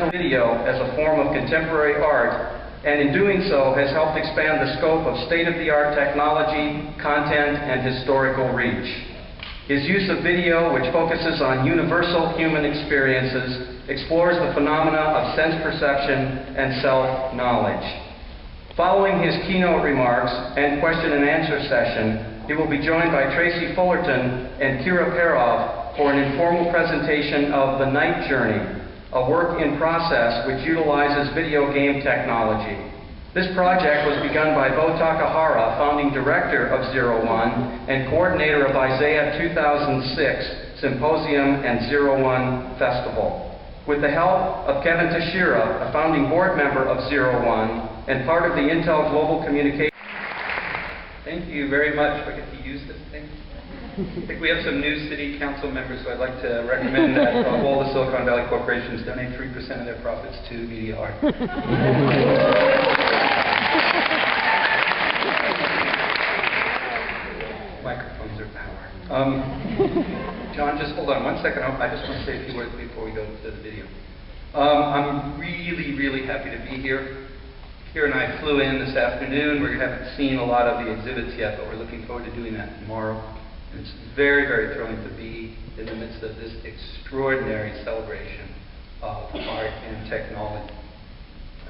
international video as a form of contemporary art, and in doing so has helped expand the scope of state-of-the-art technology, content, and historical reach. His use of video, which focuses on universal human experiences, explores the phenomena of sense perception and self-knowledge. Following his keynote remarks and question and answer session, he will be joined by Tracy Fullerton and Kira Perov for an informal presentation of The Night Journey, a work in process which utilizes video game technology. This project was begun by Bo Takahara, founding director of Zero1 and coordinator of Isaiah 2006 Symposium and Zero1 Festival. With the help of Kevin Tashira, a founding board member of Zero1 and part of the Intel Global Communication. Thank you very much. Do I get to use this thing? I think we have some new city council members, so I'd like to recommend that all the Silicon Valley corporations donate 3% of their profits to media art. Microphones are power. John, just hold on 1 second. I just want to say a few words before we go to the video. I'm really happy to be here. Kira and I flew in this afternoon. We haven't seen a lot of the exhibits yet, but we're looking forward to doing that tomorrow. And it's very thrilling to be in the midst of this extraordinary celebration of art and technology.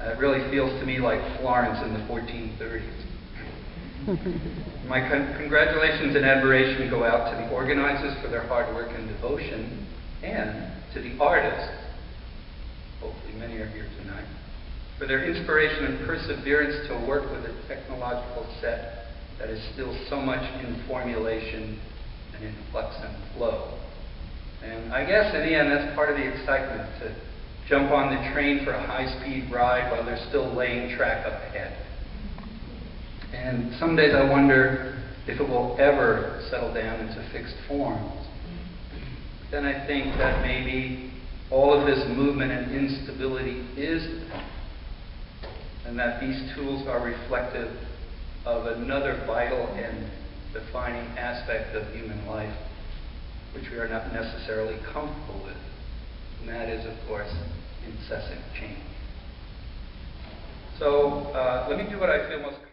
It really feels to me like Florence in the 1430s. My congratulations and admiration go out to the organizers for their hard work and devotion, and to the artists, hopefully many are here tonight, for their inspiration and perseverance to work with a technological set that is still so much in formulation and in flux and flow. And I guess in the end that's part of the excitement, to jump on the train for a high-speed ride while they're still laying track up ahead. And some days I wonder if it will ever settle down into fixed forms. Then I think that maybe all of this movement and instability is that, and that these tools are reflective of another vital and defining aspect of human life, which we are not necessarily comfortable with. And that is, of course, incessant change. So let me do what I feel most comfortable.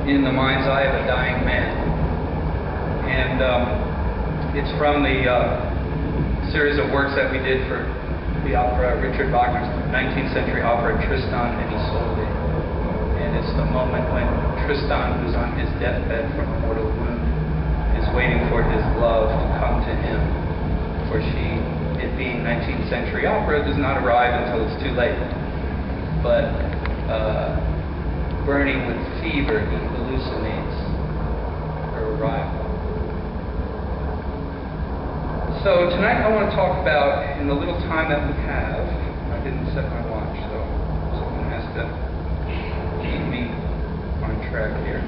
in the mind's eye of a dying man. And it's from the series of works that we did for the opera, Richard Wagner's 19th century opera, Tristan and Isolde. And it's the moment when Tristan, who's on his deathbed from a mortal wound, is waiting for his love to come to him. For she, it being 19th century opera, does not arrive until it's too late. But burning with fever, he hallucinates her arrival. So tonight I want to talk about, in the little time that we have, I didn't set my watch, so someone has to keep me on track here.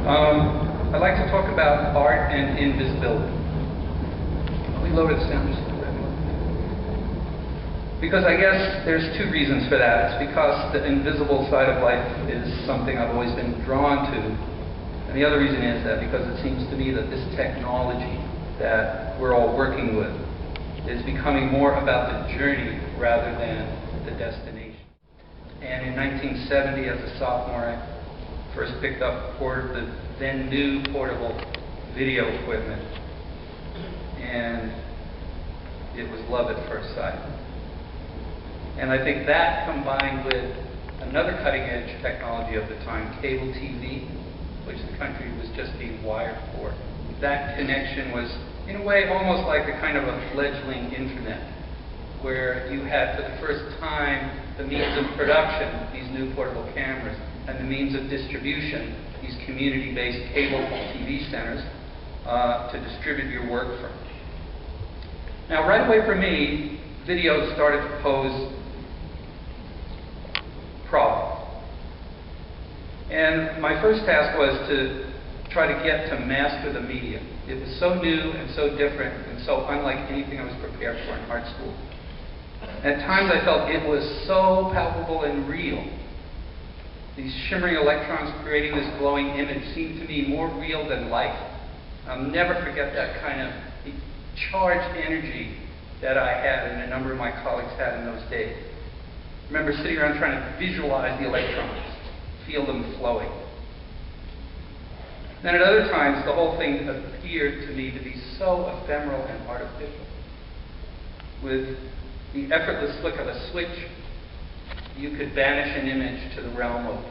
I'd like to talk about art and invisibility. Let me lower this down just a little bit. Because I guess there's two reasons for that. It's because the invisible side of life is something I've always been drawn to. And the other reason is that because it seems to me that this technology that we're all working with is becoming more about the journey rather than the destination. And in 1970, as a sophomore, I first picked up the then new portable video equipment. And it was love at first sight. And I think that combined with another cutting-edge technology of the time, cable TV, which the country was just being wired for, that connection was, in a way, almost like a kind of a fledgling internet, where you had, for the first time, the means of production, these new portable cameras, and the means of distribution, these community-based cable TV centers, to distribute your work from. Now, right away for me, video started to pose problems. And my first task was to try to get to master the medium. It was so new and so different and so unlike anything I was prepared for in art school. At times I felt it was so palpable and real. These shimmering electrons creating this glowing image seemed to me more real than life. I'll never forget that kind of charged energy that I had and a number of my colleagues had in those days. I remember sitting around trying to visualize the electrons, feel them flowing. Then at other times, the whole thing appeared to me to be so ephemeral and artificial. With the effortless flick of a switch, you could banish an image to the realm of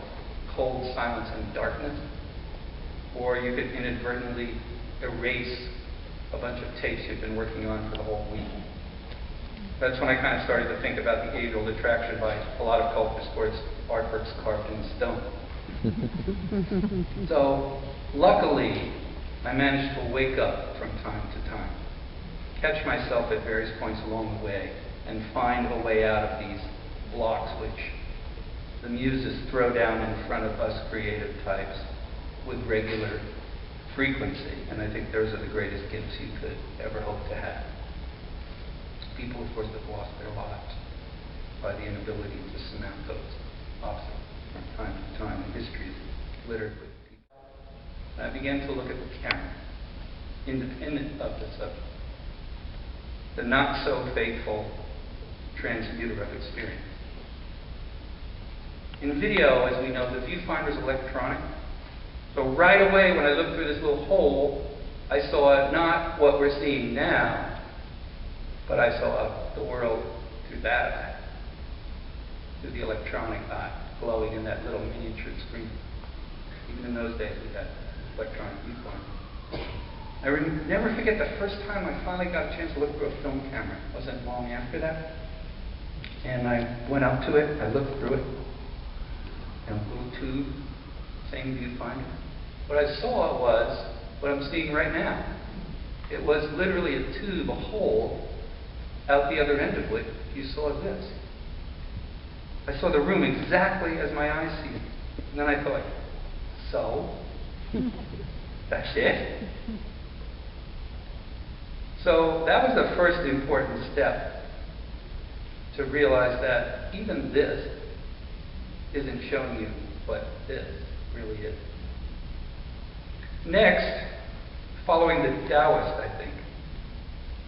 cold silence and darkness, or you could inadvertently erase a bunch of tapes you've been working on for the whole week. That's when I kind of started to think about the age-old attraction by a lot of cultures towards artworks carved in stone. So, luckily, I managed to wake up from time to time, catch myself at various points along the way, and find a way out of these blocks which the muses throw down in front of us creative types with regular frequency. And I think those are the greatest gifts you could ever hope to have. People, of course, have lost their lives by the inability to surmount those obstacles from time to time. And history is littered with people. And I began to look at the camera, independent of the subject, the not-so-faithful transmuter of experience. In video, as we know, the viewfinder is electronic. So right away, when I looked through this little hole, I saw not what we're seeing now, but I saw the world through that eye, through the electronic eye, glowing in that little miniature screen. Even in those days, we had electronic viewfinder. I never forget the first time I finally got a chance to look through a film camera. It wasn't long after that. And I went up to it, I looked through it, and a little tube, same viewfinder. What I saw was what I'm seeing right now. It was literally a tube, a hole, out the other end of which you saw this. I saw the room exactly as my eyes see it. And then I thought, so? That's it? So that was the first important step, to realize that even this isn't showing you what this really is. Next, following the Taoist, I think,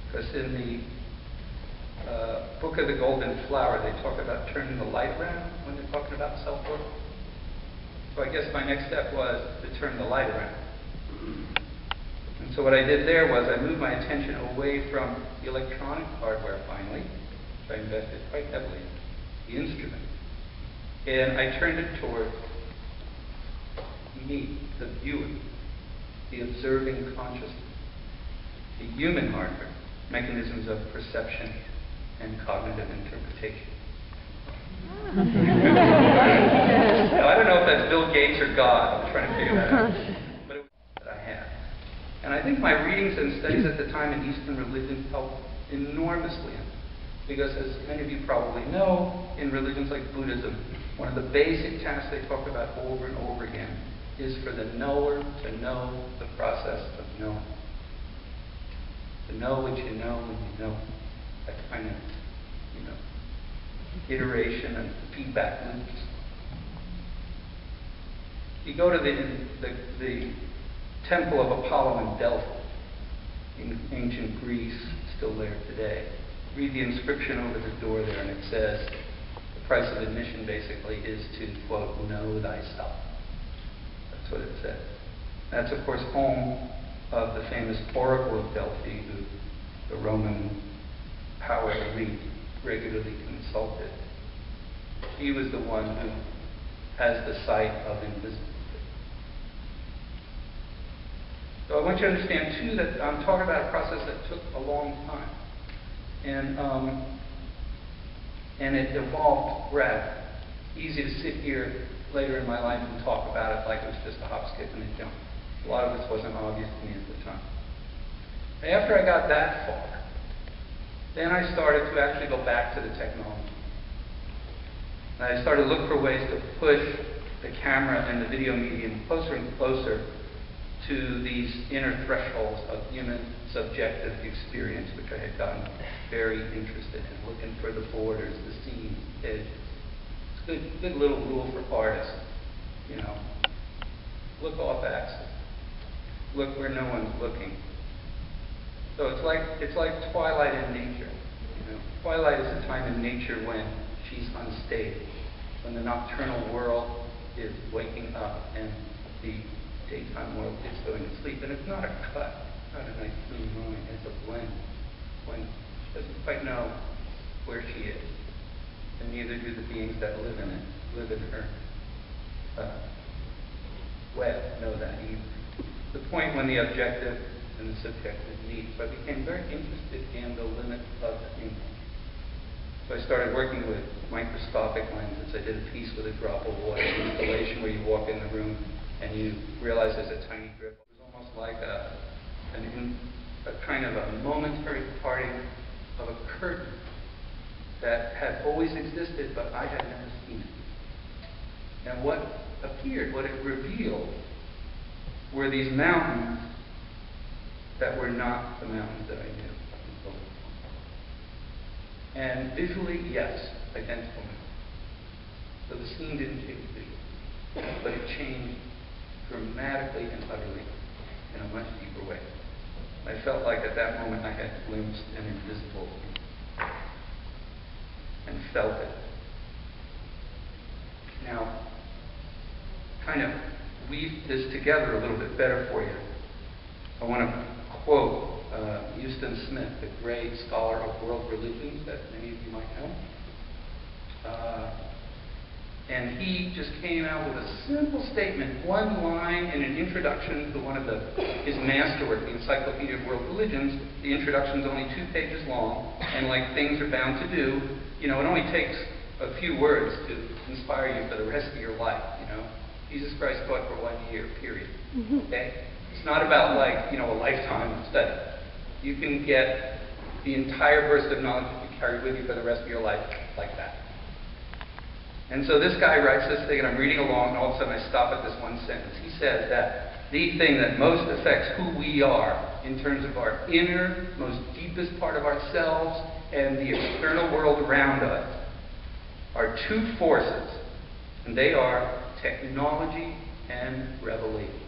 because in the Book of the Golden Flower, they talk about turning the light around when they're talking about self-work. So I guess my next step was to turn the light around. And so what I did there was I moved my attention away from the electronic hardware finally, which I invested quite heavily in, the instrument. And I turned it toward me, the viewer, the observing consciousness, the human hardware, mechanisms of perception and cognitive interpretation. Now, I don't know if that's Bill Gates or God. I'm trying to figure that out. But it was that I had. And I think my readings and studies at the time in Eastern religions helped enormously. Because as many of you probably know, in religions like Buddhism, one of the basic tasks they talk about over and over again is for the knower to know the process of knowing. To know what you know when you know. That kind of, iteration and feedback loops. You go to the temple of Apollo in Delphi, in ancient Greece, still there today. Read the inscription over the door there, and it says, the price of admission basically is to, quote, know thyself. That's what it says. That's, of course, home of the famous Oracle of Delphi, who the Roman power elite regularly consulted. He was the one who has the sight of invisibility. So I want you to understand, too, that I'm talking about a process that took a long time. And it evolved rapidly. Easy to sit here later in my life and talk about it like it was just a hop, skip, and a jump. A lot of this wasn't obvious to me at the time. After I got that far, then I started to actually go back to the technology. And I started to look for ways to push the camera and the video medium closer and closer to these inner thresholds of human subjective experience, which I had gotten very interested in, looking for the borders, the seams, edges. It's a good little rule for artists, Look off axis. Look where no one's looking. So it's like twilight in nature. Twilight is a time in nature when she's unstable, when the nocturnal world is waking up and the daytime world is going to sleep. And it's not a cut, not a nice clean line. It's a blend. When she doesn't quite know where she is, and neither do the beings that live in her web know that either. The point when the objective and the subjective meet. So I became very interested in the limit of the image. So I started working with microscopic lenses. I did a piece with a drop of water, an installation where you walk in the room and you realize there's a tiny drip. It was almost like a kind of a momentary parting of a curtain that had always existed, but I had never seen it. And what appeared, what it revealed, were these mountains that were not the mountains that I knew. And visually, yes, identical mountains. So the scene didn't change visually, but it changed dramatically and utterly in a much deeper way. I felt like at that moment I had glimpsed an invisible and felt it. Now, kind of weave this together a little bit better for you. I want to quote Houston Smith, the great scholar of world religions that many of you might know. And he just came out with a simple statement, one line in an introduction to one of his masterwork, the Encyclopedia of World Religions. The introduction's only 2 pages long, and like things are bound to do, it only takes a few words to inspire you for the rest of your life, Jesus Christ taught for 1 year, period. Okay? It's not about a lifetime of study. You can get the entire burst of knowledge that you carry with you for the rest of your life like that. And so this guy writes this thing, and I'm reading along, and all of a sudden I stop at this one sentence. He says that the thing that most affects who we are in terms of our inner, most deepest part of ourselves and the external world around us are 2 forces, and they are technology and revelation.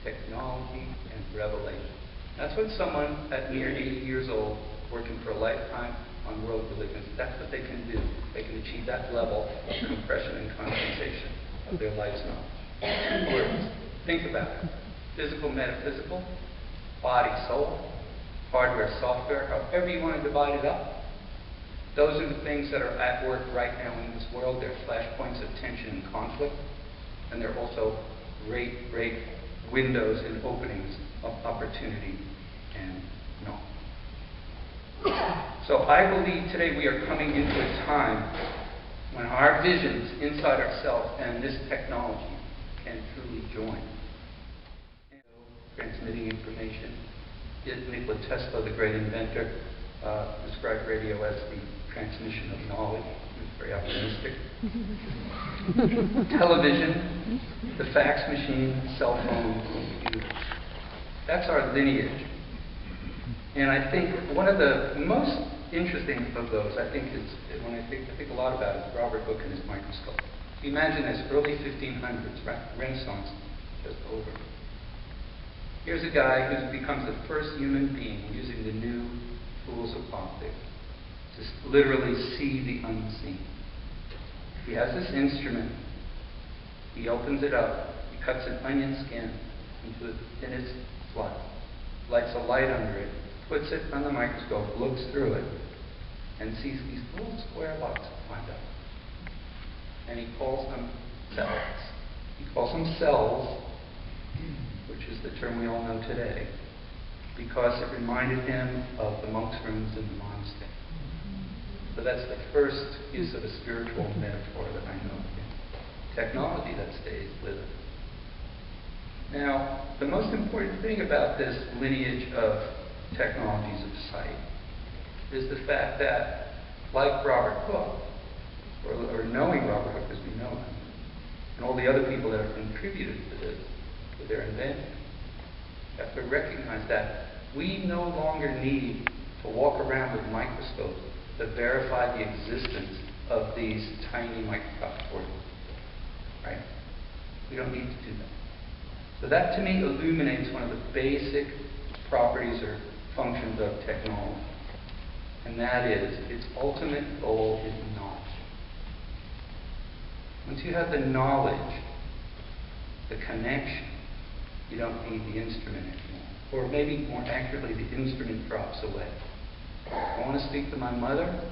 Technology and revelation. That's what someone at near 80 years old, working for a lifetime on world religions, that's what they can do. They can achieve that level of compression and condensation. of their life's knowledge. 2 words. Think about it. Physical, metaphysical, body, soul, hardware, software, however you want to divide it up. Those are the things that are at work right now in this world. They're flashpoints of tension and conflict, and they're also great windows and openings of opportunity and knowledge. So I believe today we are coming into a time when our visions inside ourselves and this technology can truly join. Transmitting information. Nikola Tesla, the great inventor, described radio as the transmission of knowledge. He was very optimistic. Television, the fax machine, cell phone, computer. That's our lineage. And I think one of the most interesting of those, I think a lot about is Robert Hooke and his microscope. Imagine this, early 1500s, right? Renaissance just over. Here's a guy who becomes the first human being using the new tools of optics to literally see the unseen. He has this instrument. He opens it up. He cuts an onion skin into the thinnest slice, lights a light under it, puts it on the microscope, looks through it, and sees these little square boxes lined up. And he calls them cells. He calls them cells, which is the term we all know today, because it reminded him of the monks' rooms in the monastery. So that's the first use of a spiritual metaphor that I know of. Technology that stays with us. Now, the most important thing about this lineage of technologies of sight is the fact that, like Robert Hooke, or knowing Robert Hooke as we know him, and all the other people that have contributed to this, to their invention, you have to recognize that we no longer need to walk around with microscopes to verify the existence of these tiny microscopic organisms. Right? We don't need to do that. So that to me illuminates one of the basic properties or functions of technology. And that is, its ultimate goal is knowledge. Once you have the knowledge, the connection, you don't need the instrument anymore. Or maybe more accurately, the instrument drops away. I want to speak to my mother,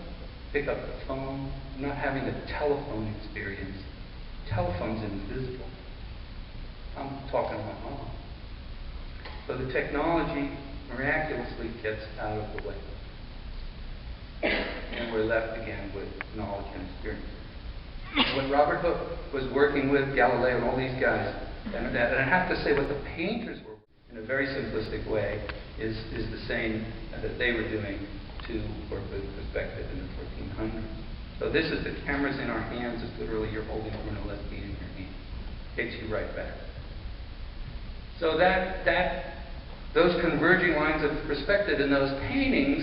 pick up the phone. I'm not having a telephone experience. Telephone's invisible. I'm talking to my mom. So the technology miraculously gets out of the way. And we're left again with knowledge and experience. When Robert Hooke was working with Galileo and all these guys, and I have to say what the painters were, in a very simplistic way, is the same that they were doing to work with perspective in the 1400s. So this is the cameras in our hands. It's literally you're holding Bruno Leslie in your hand. Takes you right back. So those converging lines of perspective in those paintings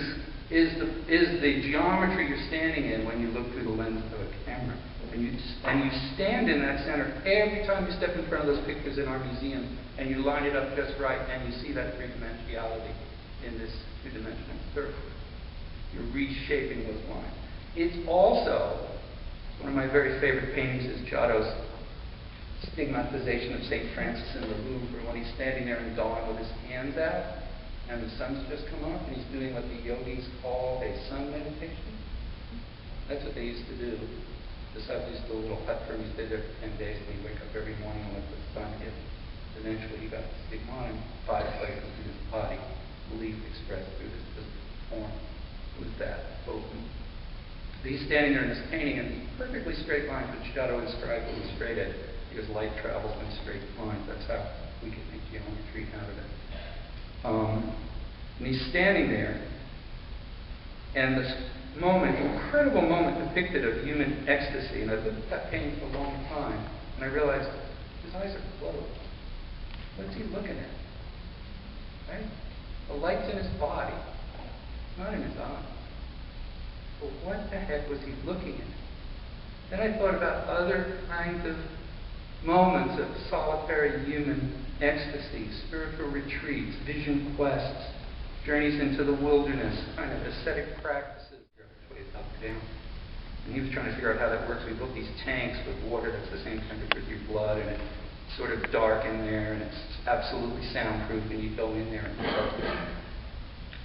is the geometry you're standing in when you look through the lens of a camera. And you stand in that center every time you step in front of those pictures in our museum, and you line it up just right, and you see that three-dimensionality in this two-dimensional surface. You're reshaping those lines. It's also, one of my very favorite paintings is Giotto's stigmatization of St. Francis in the Louvre, when he's standing there in dawn with his hands out, and the sun's just come up, and he's doing what the yogis call a sun meditation. That's what they used to do. The disciples used to do a little hut for him. He stayed there for 10 days, and he'd wake up every morning and let the sun hit. Eventually, he got the stigma and 5 places in his body, belief expressed through this physical form. It was that open. He's standing there in this painting in perfectly straight lines, which Giotto inscribed with straight edge, because light travels in straight lines. That's how we can make geometry out of it. And he's standing there, and this moment, incredible moment depicted of human ecstasy. And I looked at that painting for a long time, and I realized his eyes are closed. What's he looking at? Right? The light's in his body, not in his eyes. But what the heck was he looking at? Then I thought about other kinds of moments of solitary human ecstasy, spiritual retreats, vision quests, journeys into the wilderness, kind of ascetic practices. It's up or down. And he was trying to figure out how that works. We built these tanks with water that's the same temperature as your blood, and it's sort of dark in there, and it's absolutely soundproof, and you go in there and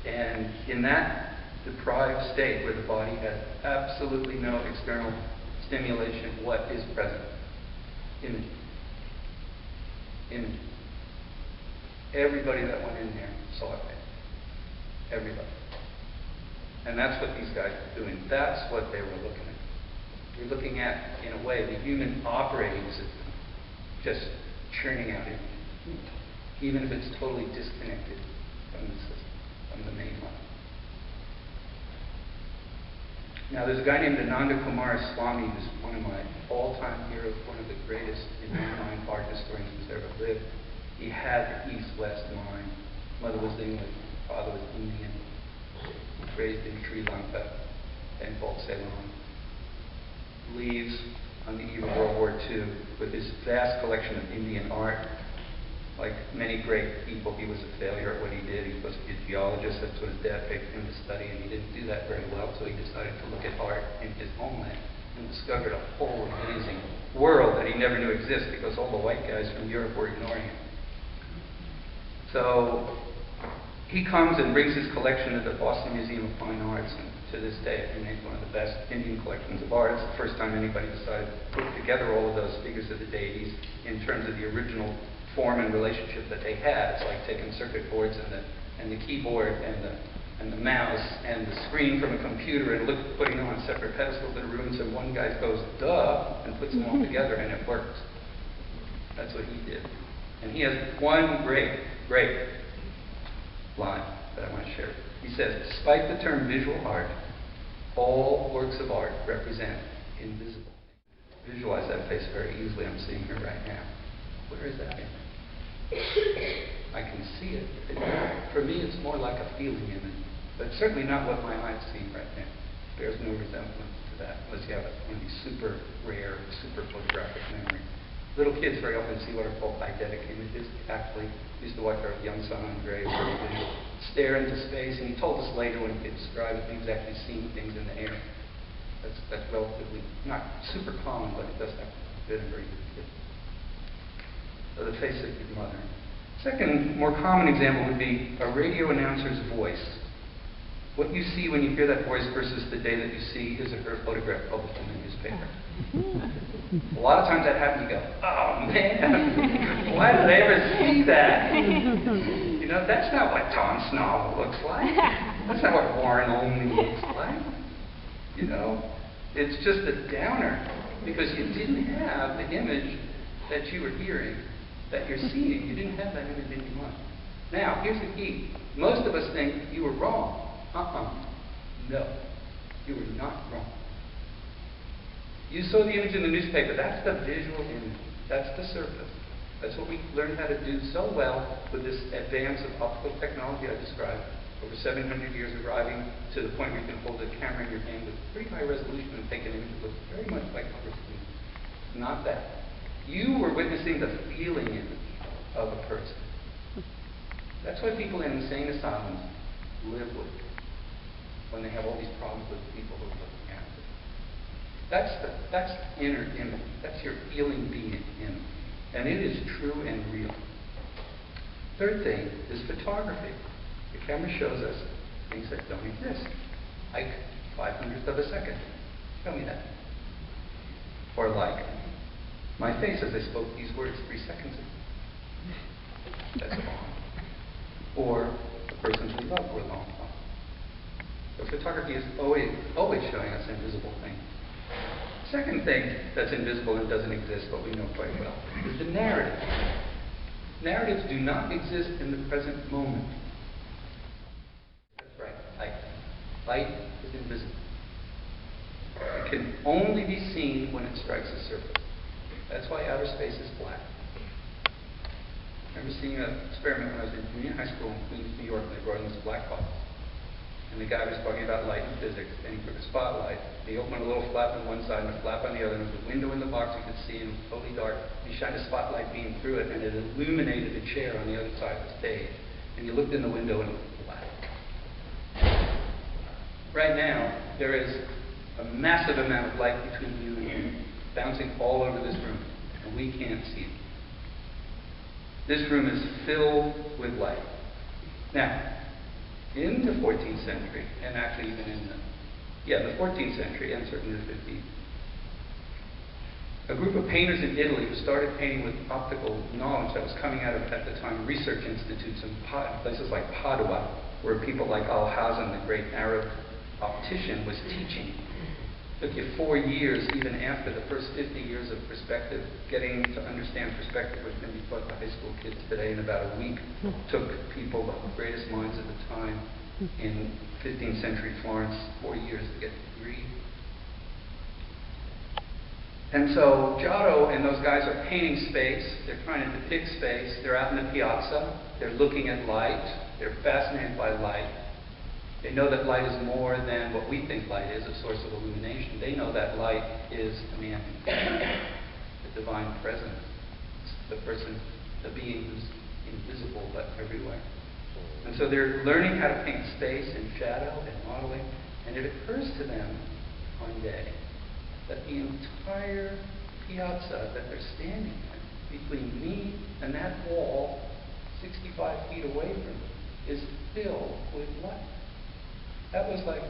and in that deprived state where the body has absolutely no external stimulation, what is present? Image. Image. Everybody that went in there saw it. Everybody. And that's what these guys were doing. That's what they were looking at. They're looking at, in a way, the human operating system just churning out image, even if it's totally disconnected from the system, from the main line. Now, there's a guy named Ananda Kumar Swami who's one of my all-time heroes, one of the greatest, in my mind, art historians who's ever lived. He had the East-West mind. Mother was English, father was Indian. Raised in Sri Lanka and called Ceylon. Leaves on the eve of World War II with his vast collection of Indian art. Like many great people, he was a failure at what he did. He was supposed to be a geologist. That's what his dad paid for him to study, and he didn't do that very well, so he decided to look at art in his homeland and discovered a whole amazing world that he never knew existed because all the white guys from Europe were ignoring him. So he comes and brings his collection to the Boston Museum of Fine Arts, and to this day it remains one of the best Indian collections of art. It's the first time anybody decided to put together all of those figures of the deities in terms of the original form and relationship that they had. It's like taking circuit boards and the keyboard and the mouse and the screen from a computer and putting them on separate pedestals in rooms, and one guy goes, duh, and puts them all together, and it works. That's what he did. And he has one great line that I want to share. He says, despite the term visual art, all works of art represent invisible. Visualize that face very easily. I'm seeing her right now. Where is that image? I can see it. For me, it's more like a feeling image, but certainly not what my eye's seeing right now. There's no resemblance to that unless you have one of these super rare, super photographic memories. Little kids very often see what are called eidetic images. Actually, used to watch our young son Andre stare into space, and he told us later when he could describe it, he was actually seeing things in the air. That's relatively not super common, but it does happen very, very good. So the face of your mother. Second, more common example would be a radio announcer's voice. What you see when you hear that voice versus the day that you see his or her photograph published in the newspaper. A lot of times that happens, you go, oh man, why did I ever see that? You know, that's not what Tom Snow looks like. That's not what Warren Olney looks like. You know, it's just a downer because you didn't have the image that you were hearing, that you're seeing. You didn't have that image in your mind. Now, here's the key. Most of us think you were wrong. No, you were not wrong. You saw the image in the newspaper. That's the visual image. That's the surface. That's what we learned how to do so well with this advance of optical technology I described. Over 700 years arriving to the point where you can hold a camera in your hand with pretty high resolution and take an image that looks very much like what we're seeing. Not that. You were witnessing the feeling image of a person. That's why people in insane asylums live with it when they have all these problems with the people who are looking at it. That's inner image. That's your feeling being image. And it is true and real. Third thing is photography. The camera shows us things that don't exist. Like 500th of a second. Show me that. Or like my face as I spoke these words 3 seconds ago. That's long. Or the persons we love were long. So photography is always showing us invisible things. Second thing that's invisible and doesn't exist, but we know quite well, is the narrative. Narratives do not exist in the present moment. That's right, light. Light is invisible. It can only be seen when it strikes a surface. That's why outer space is black. I remember seeing an experiment when I was in junior high school in Queens, New York, and they brought in this black box. And the guy was talking about light and physics, and he took a spotlight, and he opened a little flap on one side and a flap on the other, and there was a window in the box you could see, and it was totally dark. He shined a spotlight beam through it, and it illuminated a chair on the other side of the stage. And you looked in the window, and it was black. Right now, there is a massive amount of light between you and him, bouncing all over this room, and we can't see it. This room is filled with light. Now, in the 14th century, and actually even in the 14th century, and certainly the 15th, a group of painters in Italy who started painting with optical knowledge that was coming out of, at the time, research institutes in places like Padua, where people like Al-Hazan, the great Arab optician, was teaching. It took you 4 years, even after the first 50 years of perspective. Getting to understand perspective, which can be taught to high school kids today in about a week, took people, the greatest minds of the time, in 15th century Florence, 4 years to get a degree. And so Giotto and those guys are painting space. They're trying to depict space. They're out in the piazza. They're looking at light. They're fascinated by light. They know that light is more than what we think light is, a source of illumination. They know that light is the man, the divine presence. It's the person, the being who's invisible but everywhere. And so they're learning how to paint space and shadow and modeling. And it occurs to them one day that the entire piazza that they're standing in, between me and that wall, 65 feet away from me, is filled with light. That was like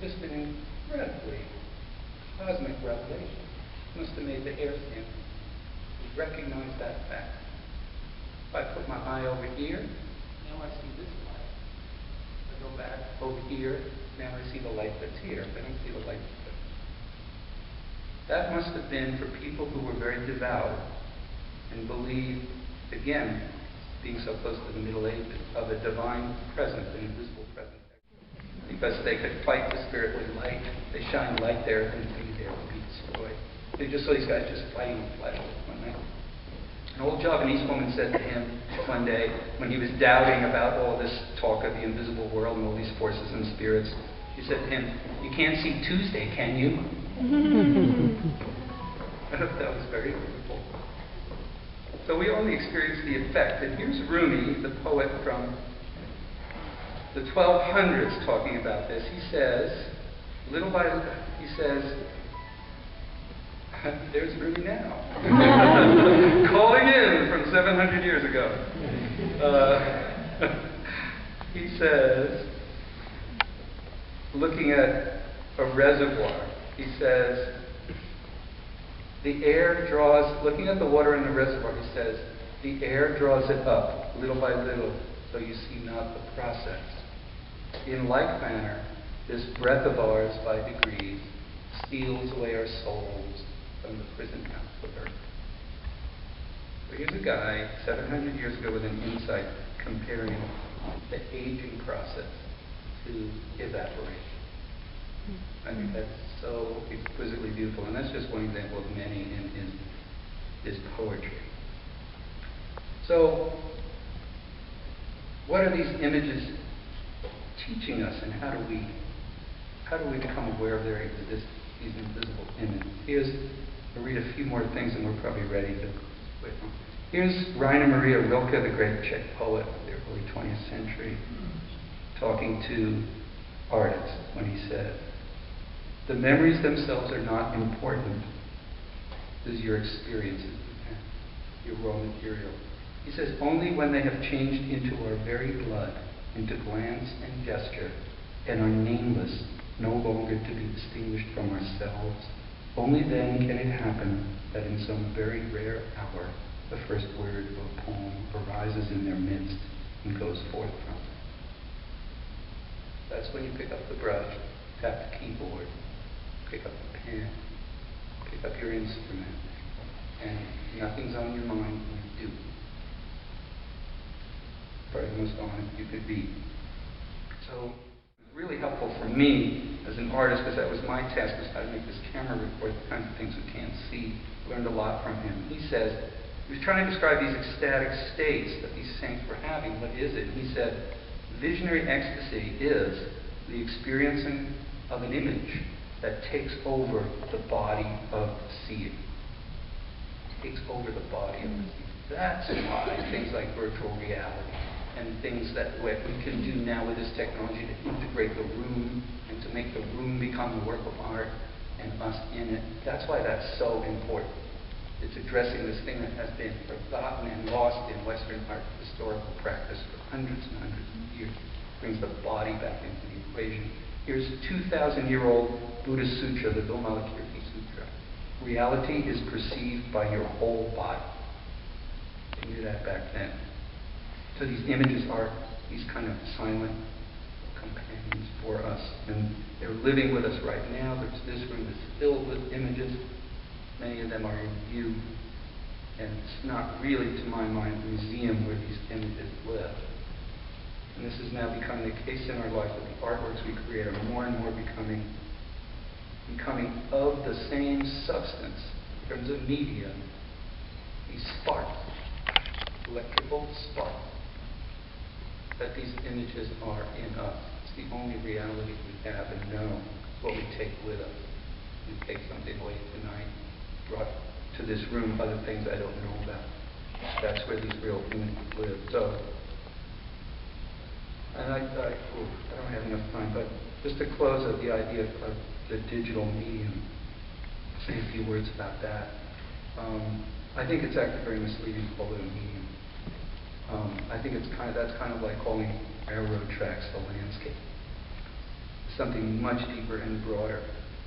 just an incredibly cosmic revelation. Must have made the hair stand. We recognize that fact. If I put my eye over here, now I see this light. If I go back over here, now I see the light that's here. I don't see the light that's there. That must have been for people who were very devout and believed, again, being so close to the Middle Ages, of a divine presence, an invisible presence. Because they could fight the spirit with light. They shine light there, and be there to be destroyed. They just saw these guys just fighting with flesh one night. An old Javanese woman said to him one day, when he was doubting about all this talk of the invisible world and all these forces and spirits, she said to him, "You can't see Tuesday, can you?" I thought that was very beautiful. So we only experience the effect. And here's Rumi, the poet from the 1200s, talking about this. He says, little by little, he says, there's Rumi now, calling in from 700 years ago. He says, looking at a reservoir, he says, the air draws, looking at the water in the reservoir, he says, the air draws it up, little by little, so you see not the process. In like manner, this breath of ours, by degrees, steals away our souls from the prison house of earth. So here's a guy, 700 years ago, with an insight comparing the aging process to evaporation. I think that's so exquisitely beautiful, and that's just one example of many in his poetry. So, what are these images teaching us, and how do we become aware of their existence, these invisible images? I'll read a few more things, and we're probably ready to quit. Here's Rainer Maria Rilke, the great Czech poet of the early 20th century, talking to artists when he said, "The memories themselves are not important. This is your experiences, your raw material." He says, "Only when they have changed into our very blood, into glance and gesture, and are nameless, no longer to be distinguished from ourselves, only then can it happen that in some very rare hour the first word of a poem arises in their midst and goes forth from them." That's when you pick up the brush, tap the keyboard, pick up the pen, pick up your instrument, and nothing's on your mind when you do. Probably the most honest you could be. So, it's really helpful for me as an artist, because that was my task, was how to make this camera record the kinds of things we can't see. Learned a lot from him. He says, he was trying to describe these ecstatic states that these saints were having. What is it? He said, visionary ecstasy is the experiencing of an image that takes over the body of the seeing. Takes over the body of the seeing. That's why things like virtual reality and things that we can do now with this technology to integrate the room and to make the room become a work of art and us in it. That's why that's so important. It's addressing this thing that has been forgotten and lost in Western art historical practice for hundreds and hundreds of years. Brings the body back into the equation. Here's a 2,000-year-old Buddhist sutra, the Vimalakirti Sutra. Reality is perceived by your whole body. They knew that back then. So these images are these kind of silent companions for us. And they're living with us right now. There's this room that's filled with images. Many of them are in view. And it's not really, to my mind, a museum where these images live. And this is now becoming the case in our life, that the artworks we create are more and more becoming of the same substance in terms of media, these sparks, electrical sparks, that these images are in us. It's the only reality we have and know. It's what we take with us. We take something away tonight, brought to this room other things I don't know about. That's where these real images live. So, and I don't have enough time, but just to close out the idea of the digital medium, say a few words about that. I think it's actually very misleading to call it a medium. I think that's kind of like calling railroad tracks the landscape. Something much deeper and broader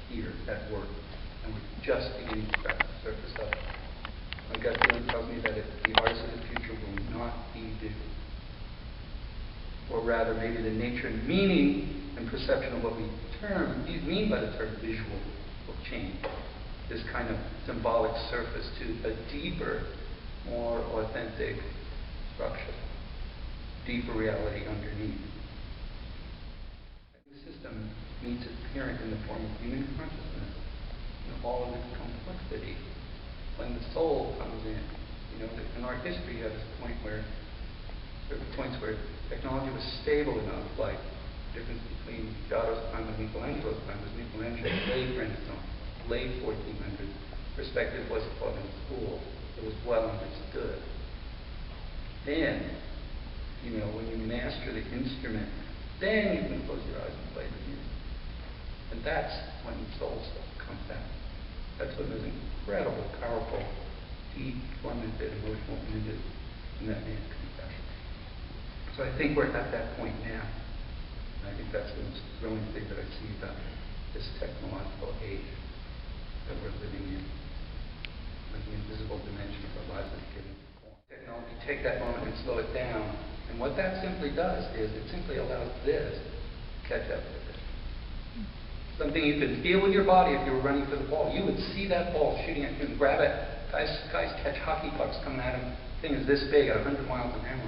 here at work, and we're just beginning to scratch the surface of it. My gut feeling tells me that the artists of the future will not be visual. Or rather, maybe the nature and meaning and perception of what we mean by the term visual will change. This kind of symbolic surface to a deeper, more authentic structure, deeper reality underneath. The system meets its parent in the form of human consciousness and all of its complexity. When the soul comes in, in our history, you have this point where certain points where technology was stable enough, like the difference between Giotto's time and Michelangelo's time was Michelangelo's late Renaissance, late 1400s. Perspective was taught in school. It was well understood. Then, when you master the instrument, then you can close your eyes and play the music. And that's when the soul stuff comes out. That's when those incredible, powerful, deep, tormented, emotional images in that man comes out. So I think we're at that point now. And I think that's the most thrilling thing that I see about this technological age that we're living in. Like the invisible dimension of our lives is given form. Technology, take that moment and slow it down. And what that simply does is it simply allows this to catch up with it. Something you could feel with your body if you were running for the ball. You would see that ball shooting at you and grab it. Guys catch hockey pucks coming at them. The thing is this big at 100 miles an hour.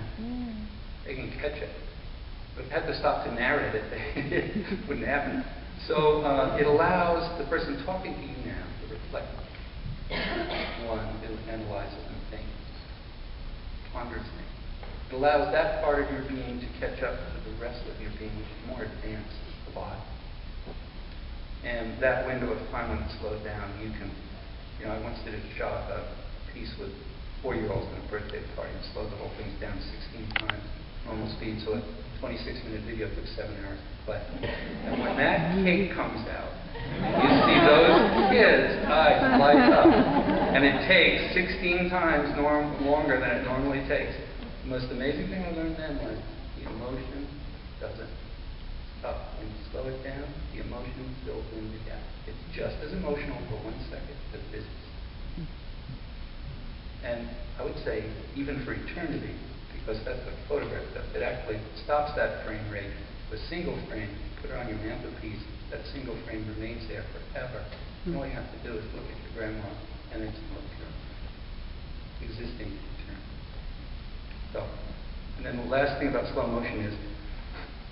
They can catch it. But if you had to stop to narrate it, it wouldn't happen. So it allows the person talking to you now to reflect. One, who analyzes and thinks, ponders things. It allows that part of your being to catch up to the rest of your being, which is more advanced, the body. And that window of time when it slows down, you can, I once did a piece with 4-year-olds in a birthday party and slowed the whole thing down 16 times normal speed, so a 26-minute video took 7 hours to play. And when that cake comes out, you see those kids' eyes light up. And it takes 16 times longer than it normally takes. The most amazing thing I learned then was the emotion doesn't stop. When you slow it down, the emotion fills in the gap. It's just as emotional for 1 second as this is. And I would say, even for eternity, because that's what photograph does. It actually stops that frame rate. The single frame, put it on your mantelpiece, that single frame remains there forever. And all you have to do is look at your grandma, and it's existing eternity. So, and then the last thing about slow motion is,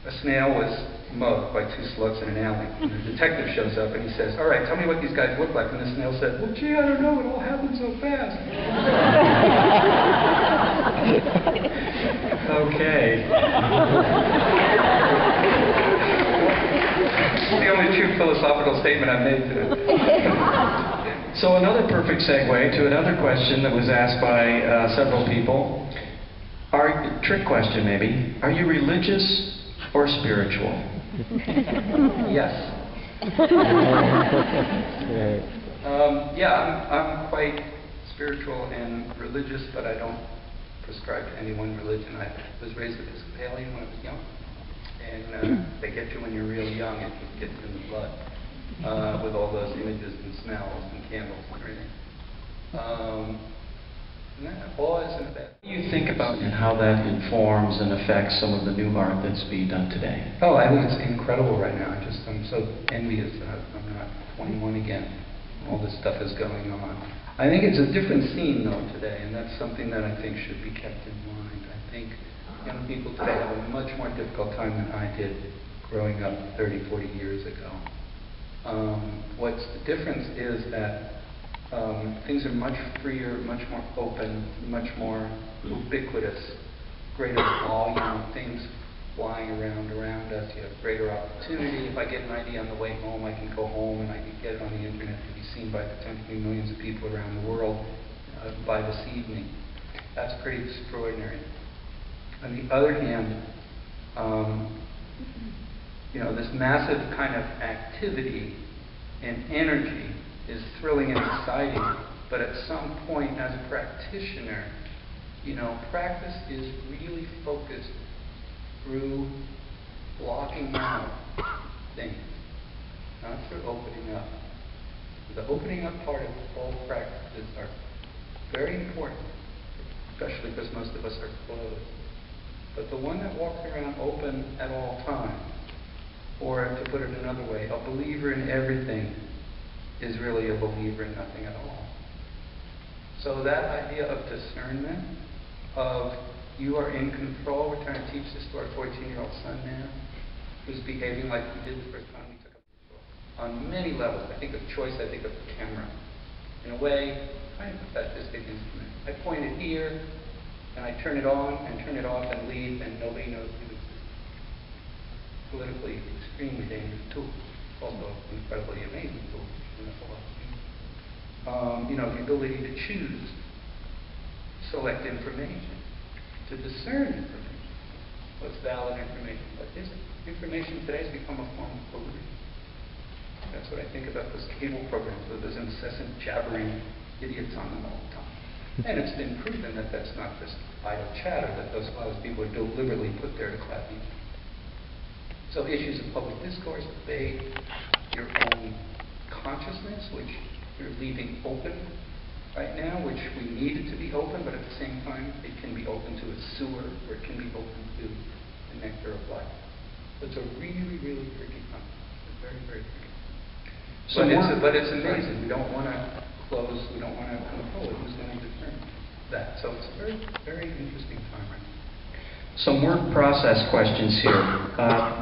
a snail was mugged by 2 slugs in an alley. And the detective shows up and he says, "All right, tell me what these guys look like." And the snail said, "Well, gee, I don't know. It all happened so fast." Okay. It's the only true philosophical statement I've made today. So another perfect segue to another question that was asked by several people. Trick question maybe. Are you religious or spiritual? Yes. Yeah, I'm quite spiritual and religious, but I don't prescribe to any one religion. I was raised Episcopalian when I was young, and they get you when you're really young. It gets in the blood with all those images and smells and candles and everything. Awe isn't bad. What do you think about and how that informs and affects some of the new art that's being done today? Oh, I think it's incredible right now. I'm so envious that I'm not 21 again. All this stuff is going on. I think it's a different scene, though, today, and that's something that I think should be kept in mind. I think young people today have a much more difficult time than I did growing up 30, 40 years ago. What's the difference is that things are much freer, much more open, much more ubiquitous, greater volume of things flying around us. You have greater opportunity. If I get an idea on the way home, I can go home and I can get it on the internet to be seen by potentially millions of people around the world by this evening. That's pretty extraordinary. On the other hand, this massive kind of activity and energy is thrilling and exciting, but at some point as a practitioner, practice is really focused through blocking out things, not through opening up. The opening up part of all practices are very important, especially because most of us are closed. But the one that walks around open at all times, or to put it another way, a believer in everything is really a believer in nothing at all. So that idea of discernment, of you are in control, we're trying to teach this to our 14-year-old son now, who's behaving like he did the first time we took a picture. On many levels, I think of choice, I think of the camera. In a way, kind of a fascistic instrument. I point it here, and I turn it on and turn it off and leave, and nobody knows it exists. Politically extremely dangerous tool. Also incredibly amazing tool. The ability to choose, select information, to discern information. What's valid information? What isn't? Information today has become a form of pollution. That's what I think about those cable programs with those incessant jabbering idiots on them all the time. And it's been proven that that's not just idle chatter, that those people are deliberately put there to clap you. So issues of public discourse, debate, your own consciousness, which you're leaving open right now, which we need it to be open, but at the same time, it can be open to a sewer, or it can be open to the nectar of life. So it's a really, really tricky time. It's very, very tricky. But it's amazing. We don't want to close, we don't want to control it. Who's going to determine that? So it's a very, very interesting time right now. Some word process questions here.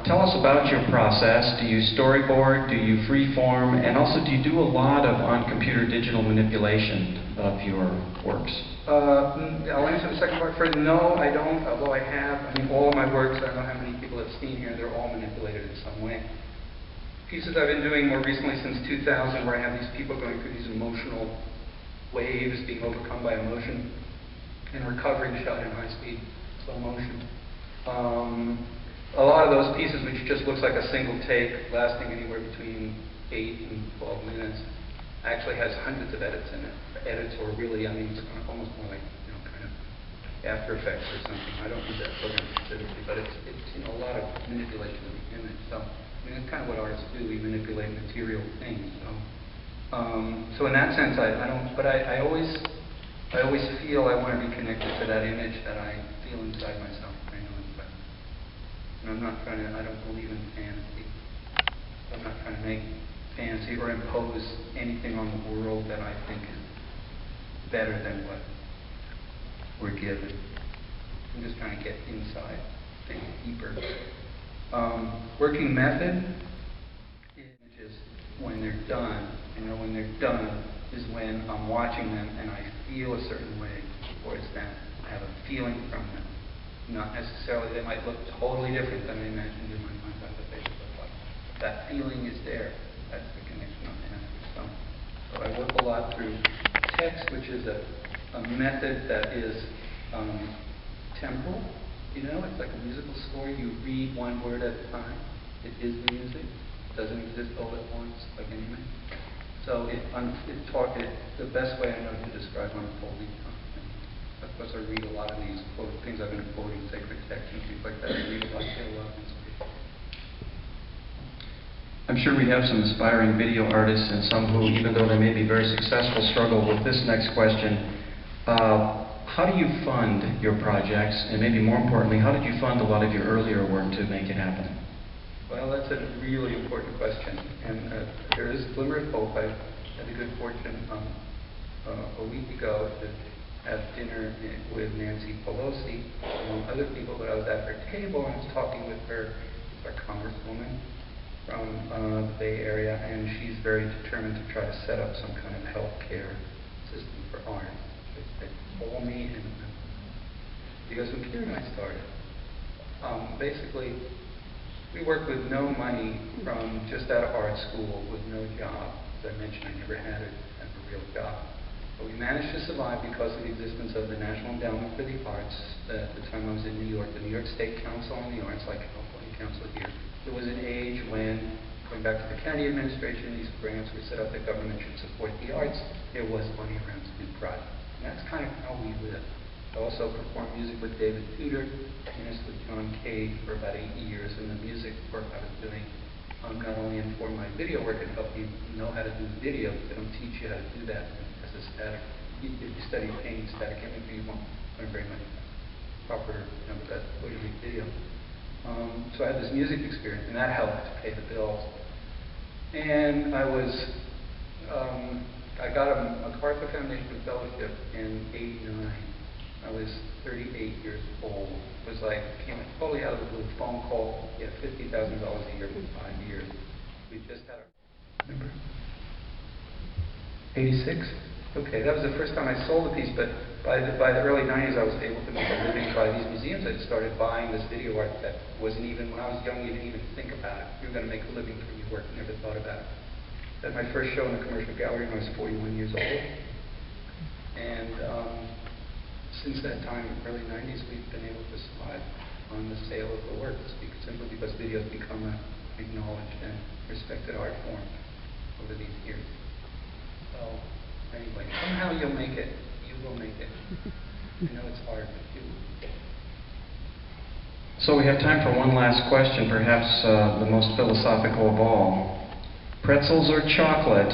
Tell us about your process. Do you storyboard? Do you freeform? And also, do you do a lot of on-computer digital manipulation of your works? I'll answer the second part first. No, I don't, although I have. All of my works, I don't know how many people have seen here, they're all manipulated in some way. Pieces I've been doing more recently since 2000, where I have these people going through these emotional waves, being overcome by emotion, and recovering shot in high speed. Motion. A lot of those pieces, which just looks like a single take, lasting anywhere between 8 and 12 minutes, actually has hundreds of edits in it. Edits, or really, it's almost more like, kind of After Effects or something. I don't use that program specifically, but it's a lot of manipulation of the image. So, that's kind of what artists do. We manipulate material things. So in that sense, I don't. But I always feel I want to be connected to that image that I feel inside myself. I know inside. And I don't believe in fantasy. I'm not trying to make fantasy or impose anything on the world that I think is better than what we're given. I'm just trying to get inside, think deeper. Working method is when they're done. When they're done is when I'm watching them and I feel a certain way towards them. I have a feeling from them. Not necessarily, they might look totally different than I imagined in my mind what the face would look like. That feeling is there. That's the connection I'm after. So I work a lot through text, which is a method that is temporal. You know, it's like a musical score. You read one word at a time. It is music. It doesn't exist all at once, like anything. So the best way I know to describe unfolding time. Of course, I read a lot of these things I've been quoting, sacred texts and things like that. I read a lot, get a lot of inspiration. I'm sure we have some aspiring video artists and some who, even though they may be very successful, struggle with this next question. How do you fund your projects? And maybe more importantly, how did you fund a lot of your earlier work to make it happen? Well, that's a really important question. And there is a glimmer of hope. I had the good fortune a week ago to have dinner with Nancy Pelosi, among other people, but I was at her table and I was talking with her, our congresswoman from the Bay Area, and she's very determined to try to set up some kind of health care system for art. They told me, and because when Kira and I started, basically, we worked with no money from just out of art school with no job. As I mentioned, I never had a real job. But we managed to survive because of the existence of the National Endowment for the Arts. At the time I was in New York, the New York State Council on the Arts, like California Council here. There was an age when, going back to the Kennedy administration, these grants were set up that government should support the arts. There was money around to do projects. And that's kind of how we live. I also performed music with David Tudor, pianist with John Cage for about 8 years, and the music work I was doing not only informed my video work and helped you know how to do video, they don't teach you how to do that as a static. If you study painting static imagery, you won't learn very much proper, that way to make video. So I had this music experience, and that helped to pay the bills. And I got a MacArthur Foundation Fellowship in '89. I was 38 years old. It was like, came totally out of the blue, phone call, you have $50,000 a year for 5 years. We just had remember? 86? Okay, that was the first time I sold a piece, but by the early 90s I was able to make a living by these museums. I started buying this video art that wasn't even, when I was young, you didn't even think about it. You were going to make a living from your work, never thought about it. I had my first show in the commercial gallery when I was 41 years old. And since that time, early 90s, we've been able to survive on the sale of the work, simply because video has become an acknowledged and respected art form over these years. So, anyway, somehow you'll make it. You will make it. I know it's hard, but you will. So we have time for one last question, perhaps the most philosophical of all. Pretzels or chocolate?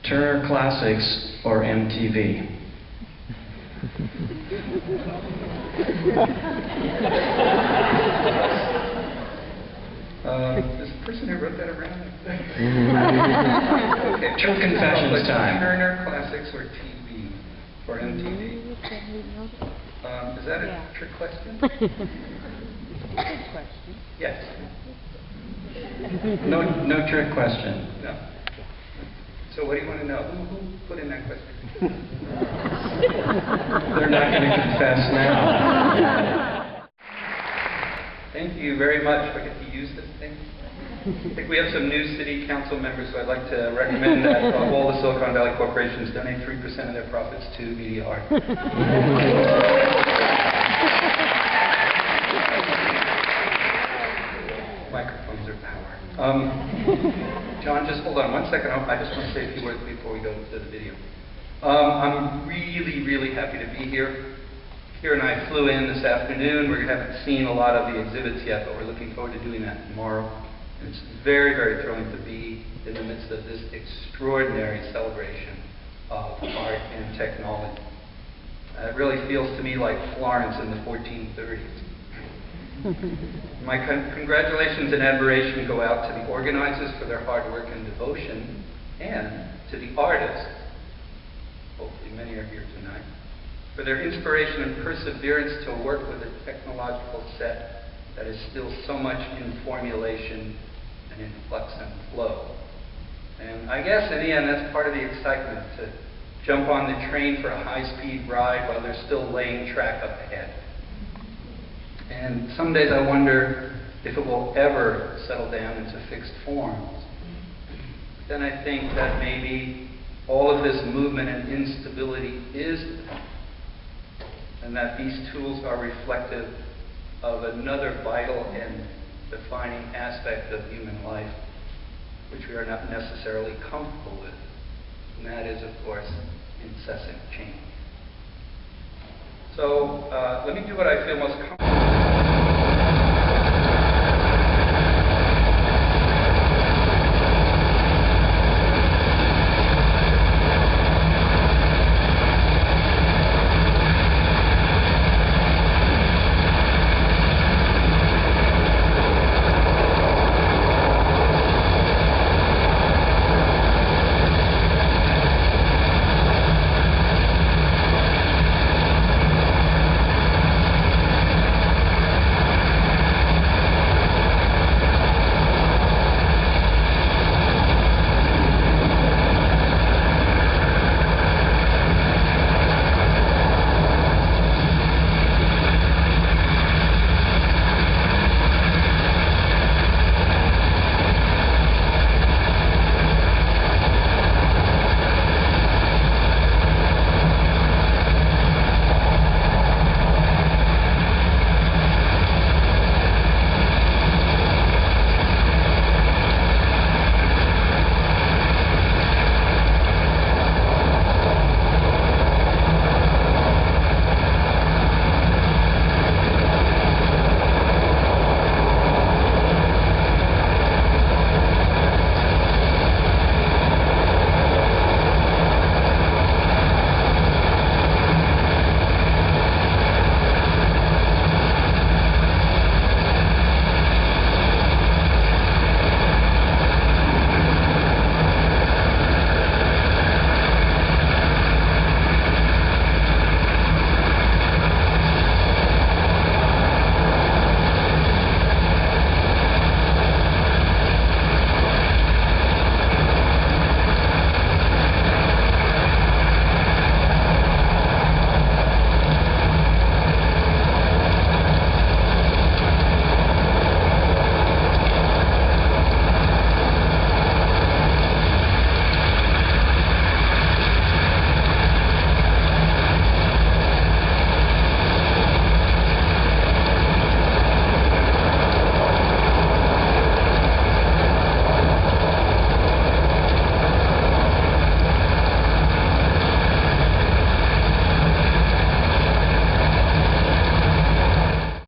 Turner Classics or MTV? This person who wrote that around. Okay, True confessions time. Turner Classics or TV or MTV? Is that a trick question? Good question. Yes. No trick question. No. So what do you want to know? Who put in that question? They're not going to confess now. Thank you very much. Do I get to use this thing? I think we have some new city council members, so I'd like to recommend that all the Silicon Valley corporations donate 3% of their profits to media art. Microphones are power. John, just hold on 1 second. I just want to say a few words before we go to the video. I'm really happy to be here. Kira and I flew in this afternoon. We haven't seen a lot of the exhibits yet, but we're looking forward to doing that tomorrow. And it's very thrilling to be in the midst of this extraordinary celebration of art and technology. It really feels to me like Florence in the 1430s. My congratulations and admiration go out to the organizers for their hard work and devotion, and to the artists, hopefully many are here tonight, for their inspiration and perseverance to work with a technological set that is still so much in formulation and in flux and flow. And I guess in the end that's part of the excitement, to jump on the train for a high-speed ride while they're still laying track up ahead. And some days I wonder if it will ever settle down into fixed forms. Then I think that maybe all of this movement and instability is and that these tools are reflective of another vital and defining aspect of human life, which we are not necessarily comfortable with, and that is, of course, incessant change. So let me do what I feel most comfortable